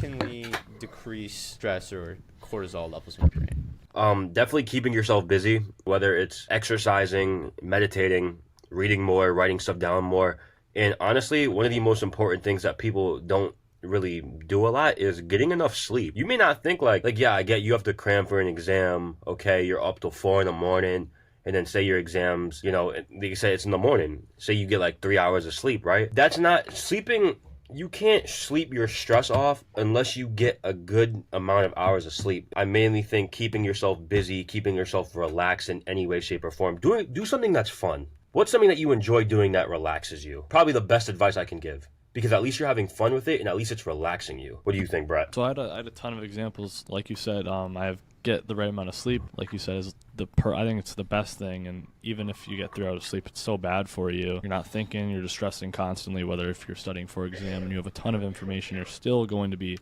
can we decrease stress or cortisol levels in your brain? Definitely keeping yourself busy, whether it's exercising, meditating, reading more, writing stuff down more. And honestly, one of the most important things that people don't really do a lot is getting enough sleep. You may not think like yeah, I get you have to cram for an exam. Okay, you're up till 4 in the morning, and then say your exams, they say it's in the morning. Say you get like 3 hours of sleep, right? That's not sleeping. You can't sleep your stress off unless you get a good amount of hours of sleep. I mainly think keeping yourself busy, keeping yourself relaxed in any way, shape, or form. Do something that's fun. What's something that you enjoy doing that relaxes you? Probably the best advice I can give. Because at least you're having fun with it, and at least it's relaxing you. What do you think, Brett? So I had a ton of examples. Like you said, get the right amount of sleep. Like you said, is I think it's the best thing. And even if you get 3 hours of sleep, it's so bad for you. You're not thinking. You're just stressing constantly. Whether if you're studying for an exam and you have a ton of information, you're still going to be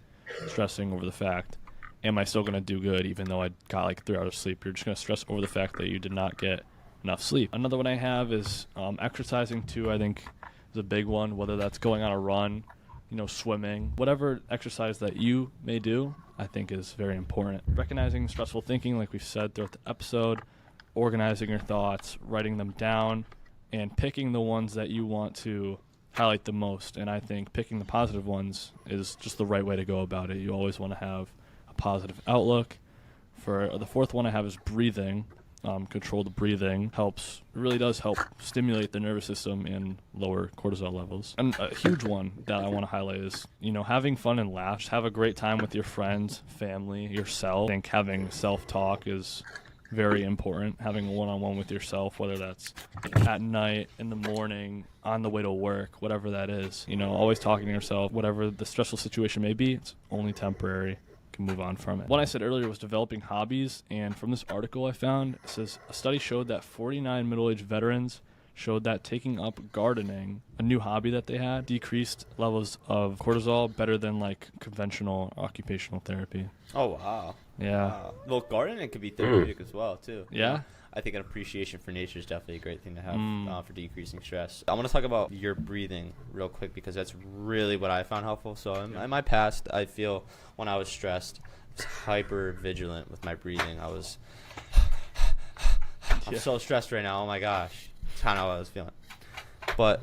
stressing over the fact, am I still going to do good even though I got like 3 hours of sleep? You're just going to stress over the fact that you did not get enough sleep. Another one I have is exercising too. I think is a big one, whether that's going on a run, swimming, whatever exercise that you may do, I think is very important. Recognizing stressful thinking, like we've said throughout the episode, organizing your thoughts, writing them down, and picking the ones that you want to highlight the most. And I think picking the positive ones is just the right way to go about it. You always want to have a positive outlook. For the fourth one I have is breathing. Controlled breathing really does help stimulate the nervous system and lower cortisol levels. And a huge one that I want to highlight is, having fun and laughs. Have a great time with your friends, family, yourself. I think having self-talk is very important. Having a one-on-one with yourself, whether that's at night, in the morning, on the way to work, whatever that is. Always talking to yourself, whatever the stressful situation may be, it's only temporary. Move on from it. What I said earlier was developing hobbies, and from this article I found, it says a study showed that 49 middle-aged veterans showed that taking up gardening, a new hobby that they had, decreased levels of cortisol better than like conventional occupational therapy. Oh, wow. Yeah. Wow. Well, gardening could be therapeutic as well, too. Yeah? I think an appreciation for nature is definitely a great thing to have for decreasing stress. I want to talk about your breathing real quick because that's really what I found helpful. So in my past, I feel when I was stressed, I was hyper vigilant with my breathing. I'm so stressed right now. Oh my gosh. It's kind of how I was feeling. But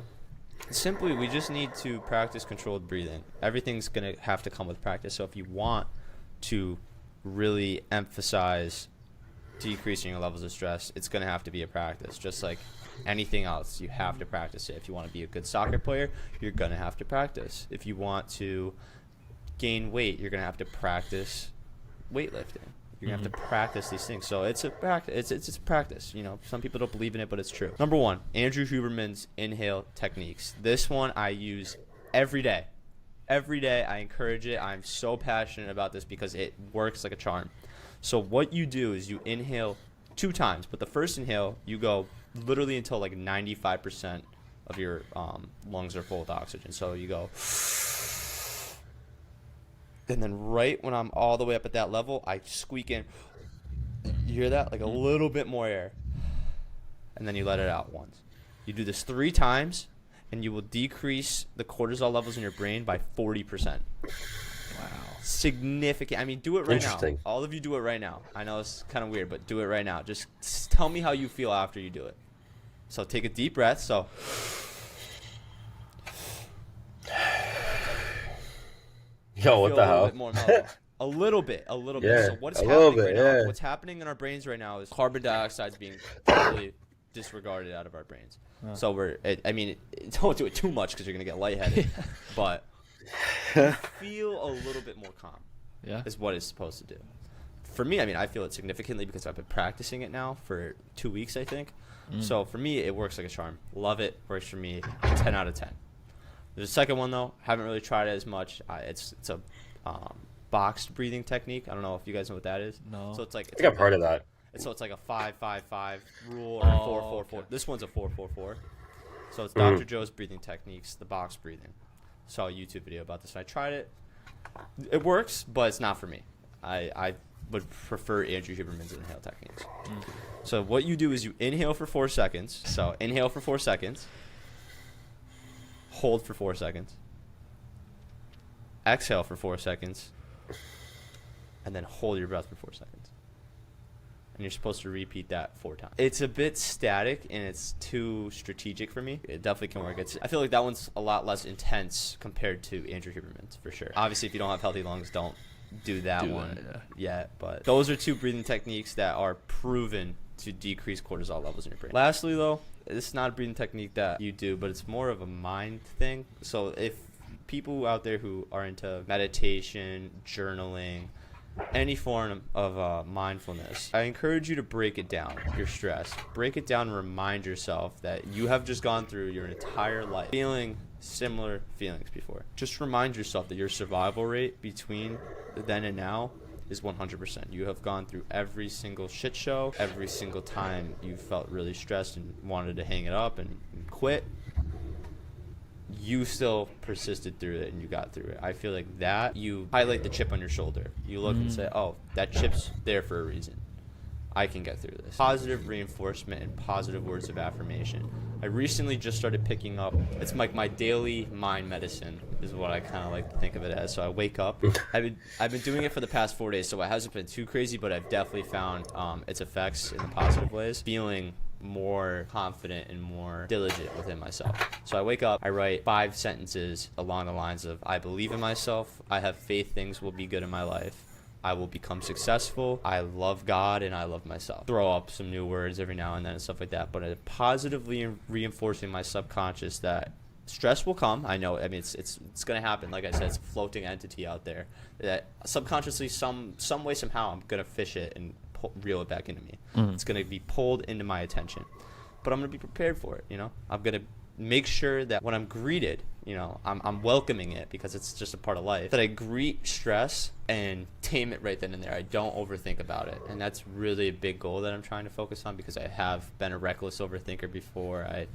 simply, we just need to practice controlled breathing. Everything's going to have to come with practice. So if you want to really emphasize decreasing your levels of stress, it's going to have to be a practice. Just like anything else, you have to practice it. If you want to be a good soccer player, you're going to have to practice. If you want to gain weight, you're going to have to practice weightlifting. You're going to have to practice these things. So it's a practice. It's a practice. Some people don't believe in it, but it's true. Number one, Andrew Huberman's inhale techniques. This one I use every day. Every day I encourage it. I'm so passionate about this because it works like a charm. So what you do is you inhale 2 times, but the first inhale, you go literally until like 95% of your lungs are full with oxygen. So you go, and then right when I'm all the way up at that level, I squeak in. You hear that? Like a little bit more air. And then you let it out once. You do this 3 times, and you will decrease the cortisol levels in your brain by 40%. Wow. Significant. I mean, do it right now. All of you do it right now. I know it's kind of weird, but do it right now. Just tell me how you feel after you do it. So take a deep breath. So yo, what the hell? A little bit. Yeah, So what's happening right now? What's happening in our brains right now is carbon dioxide is being totally disregarded out of our brains. So don't do it too much because you're gonna get lightheaded. But feel a little bit more calm. Yeah, is what it's supposed to do. For me, I feel it significantly because I've been practicing it now for 2 weeks, I think. So for me, it works like a charm. Love it. Works for me. 10 out of 10. There's a second one though. Haven't really tried it as much. It's a boxed breathing technique. I don't know if you guys know what that is. No. So it's like I think I've heard of that. So it's like a 5-5-5 rule or 4-4-4. This one's a 4-4-4. So it's Dr. Joe's breathing techniques, the box breathing. Saw a YouTube video about this. I tried it. It works, but it's not for me. I would prefer Andrew Huberman's inhale techniques. So what you do is you inhale for 4 seconds. So inhale for 4 seconds. Hold for 4 seconds. exhale for 4 seconds, and then hold your breath for 4 seconds. And you're supposed to repeat that 4 times. It's a bit static and it's too strategic for me. It definitely can work. I feel like that one's a lot less intense compared to Andrew Huberman's for sure. Obviously, if you don't have healthy lungs, don't do that one yet. But those are 2 breathing techniques that are proven to decrease cortisol levels in your brain. Lastly, though, this is not a breathing technique that you do, but it's more of a mind thing. So if people out there who are into meditation, journaling, any form of mindfulness, I encourage you to break it down, your stress. Break it down and remind yourself that you have just gone through your entire life feeling similar feelings before. Just remind yourself that your survival rate between then and now is 100%. You have gone through every single shit show, every single time you felt really stressed and wanted to hang it up and quit. You still persisted through it and you got through it. I feel like that you highlight the chip on your shoulder. You look and say, oh, that chip's there for a reason. I can get through this. Positive reinforcement and positive words of affirmation. I recently just started picking up, it's like my daily mind medicine is what I kind of like to think of it as. So I wake up. I've been doing it for the past 4 days, so it hasn't been too crazy, but I've definitely found its effects in the positive ways. Feeling more confident and more diligent within myself. So I wake up, I write 5 sentences along the lines of, I believe in myself, I have faith things will be good in my life, I will become successful, I love God, and I love myself. Throw up some new words every now and then and stuff like that, but positively reinforcing my subconscious that stress will come. I know, I mean, it's going to happen. Like I said, it's a floating entity out there that subconsciously, some way, somehow, I'm going to fish it and reel it back into me. It's going to be pulled into my attention, but I'm going to be prepared for it. I'm going to make sure that when I'm greeted, I'm welcoming it because it's just a part of life, that I greet stress and tame it right then and there. I don't overthink about it, and that's really a big goal that I'm trying to focus on because I have been a reckless overthinker before. I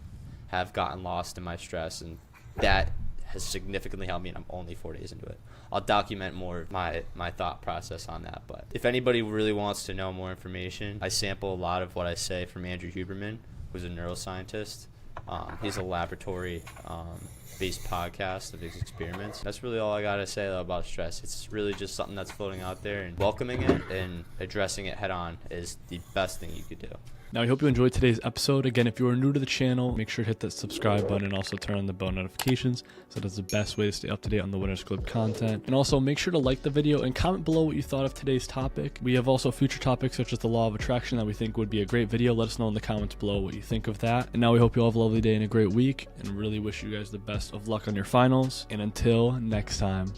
have gotten lost in my stress, and that has significantly helped me, and I'm only 4 days into it. I'll document more of my thought process on that. But if anybody really wants to know more information, I sample a lot of what I say from Andrew Huberman, who's a neuroscientist. He's a laboratory based podcast of his experiments. That's really all I gotta say though about stress. It's really just something that's floating out there, and welcoming it and addressing it head on is the best thing you could do. Now, I hope you enjoyed today's episode. Again, if you are new to the channel, make sure to hit that subscribe button and also turn on the bell notifications. So that's the best way to stay up to date on the Winners Club content. And also make sure to like the video and comment below what you thought of today's topic. We have also future topics such as the law of attraction that we think would be a great video. Let us know in the comments below what you think of that. And now we hope you all have a lovely day and a great week, and really wish you guys the best of luck on your finals. And until next time.